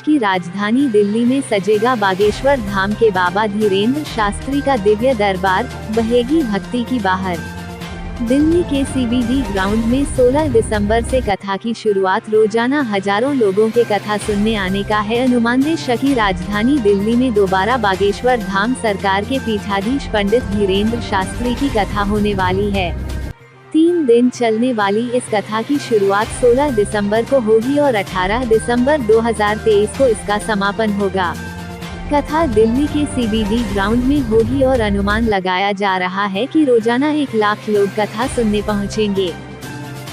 की राजधानी दिल्ली में सजेगा बागेश्वर धाम के बाबा धीरेन्द्र शास्त्री का दिव्य दरबार, बहेगी भक्ति की बहार। दिल्ली के CBD ग्राउंड में 16 दिसंबर से कथा की शुरुआत। रोजाना हजारों लोगों के कथा सुनने आने का है अनुमान। देश की राजधानी दिल्ली में दोबारा बागेश्वर धाम सरकार के पीठाधीश पंडित धीरेन्द्र शास्त्री की कथा होने वाली है। 3 दिन चलने वाली इस कथा की शुरुआत 16 दिसंबर को होगी और 18 दिसंबर 2023 को इसका समापन होगा। कथा दिल्ली के CBD ग्राउंड में होगी और अनुमान लगाया जा रहा है कि रोजाना 1 लाख लोग कथा सुनने पहुंचेंगे।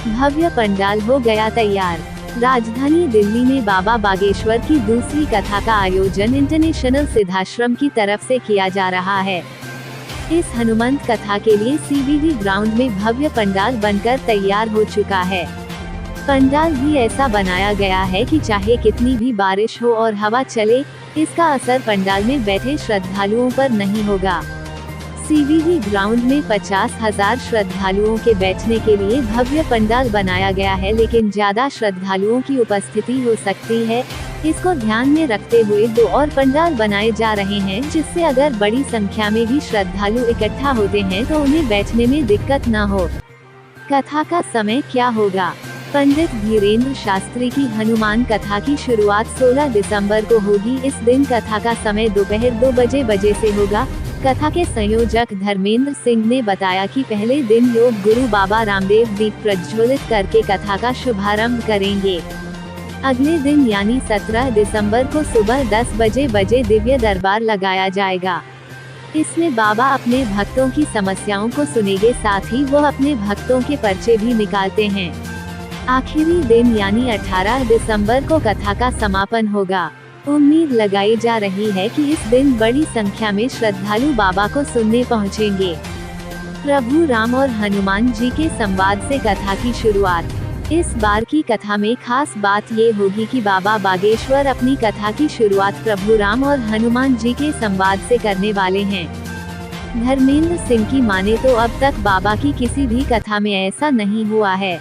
भव्य पंडाल हो गया तैयार। राजधानी दिल्ली में बाबा बागेश्वर की दूसरी कथा का आयोजन इंटरनेशनल सिद्धाश्रम की तरफ से किया जा रहा है। इस हनुमंत कथा के लिए CBD ग्राउंड में भव्य पंडाल बनकर तैयार हो चुका है। पंडाल भी ऐसा बनाया गया है कि चाहे कितनी भी बारिश हो और हवा चले, इसका असर पंडाल में बैठे श्रद्धालुओं पर नहीं होगा। CBD ग्राउंड में 50,000 श्रद्धालुओं के बैठने के लिए भव्य पंडाल बनाया गया है, लेकिन ज्यादा श्रद्धालुओं की उपस्थिति हो सकती है। इसको ध्यान में रखते हुए 2 और पंडाल बनाए जा रहे हैं, जिससे अगर बड़ी संख्या में भी श्रद्धालु इकट्ठा होते हैं तो उन्हें बैठने में दिक्कत न हो। कथा का समय क्या होगा? पंडित धीरेन्द्र शास्त्री की हनुमान कथा की शुरुआत 16 दिसंबर को होगी। इस दिन कथा का समय दोपहर 2 बजे से होगा। कथा के संयोजक धर्मेंद्र सिंह ने बताया कि पहले दिन योग गुरु बाबा रामदेव दीप प्रज्वलित करके कथा का शुभारंभ करेंगे। अगले दिन यानी 17 दिसंबर को सुबह 10 बजे दिव्य दरबार लगाया जाएगा। इसमें बाबा अपने भक्तों की समस्याओं को सुनेंगे, साथ ही वो अपने भक्तों के पर्चे भी निकालते हैं। आखिरी दिन यानी 18 दिसंबर को कथा का समापन होगा। उम्मीद लगाई जा रही है कि इस दिन बड़ी संख्या में श्रद्धालु बाबा को सुनने पहुंचेंगे। प्रभु राम और हनुमान जी के संवाद से कथा की शुरुआत। इस बार की कथा में खास बात ये होगी कि बाबा बागेश्वर अपनी कथा की शुरुआत प्रभु राम और हनुमान जी के संवाद से करने वाले हैं। धर्मेंद्र सिंह की माने तो अब तक बाबा की किसी भी कथा में ऐसा नहीं हुआ है।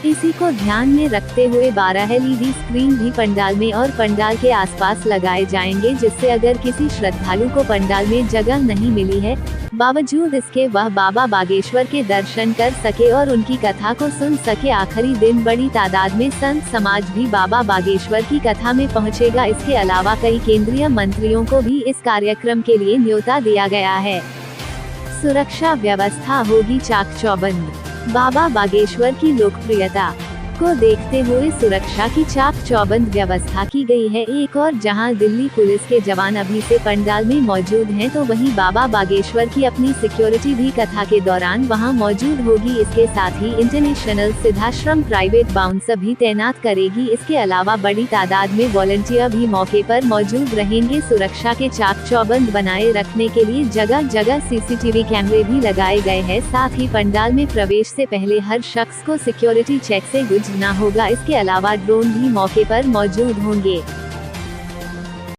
इसी को ध्यान में रखते हुए 12 LED स्क्रीन भी पंडाल में और पंडाल के आसपास लगाए जाएंगे, जिससे अगर किसी श्रद्धालु को पंडाल में जगह नहीं मिली है, बावजूद इसके वह बाबा बागेश्वर के दर्शन कर सके और उनकी कथा को सुन सके। आखिरी दिन बड़ी तादाद में संत समाज भी बाबा बागेश्वर की कथा में पहुंचेगा। इसके अलावा कई केंद्रीय मंत्रियों को भी इस कार्यक्रम के लिए न्योता दिया गया है। सुरक्षा व्यवस्था होगी चाक चौबंद। बाबा बागेश्वर की लोकप्रियता को देखते हुए सुरक्षा की चाक चौबंद व्यवस्था की गई है। एक और जहां दिल्ली पुलिस के जवान अभी से पंडाल में मौजूद हैं, तो वहीं बाबा बागेश्वर की अपनी सिक्योरिटी भी कथा के दौरान वहां मौजूद होगी। इसके साथ ही इंटरनेशनल सिद्धाश्रम प्राइवेट बाउंसर भी तैनात करेगी। इसके अलावा बड़ी तादाद में वॉलंटियर भी मौके पर मौजूद रहेंगे। सुरक्षा के चाक चौबंद बनाए रखने के लिए जगह जगह CCTV कैमरे भी लगाए गए हैं। साथ ही पंडाल में प्रवेश से पहले हर शख्स को सिक्योरिटी चेक से गुजरना होगा। इसके अलावा ड्रोन भी मौके पर मौजूद होंगे।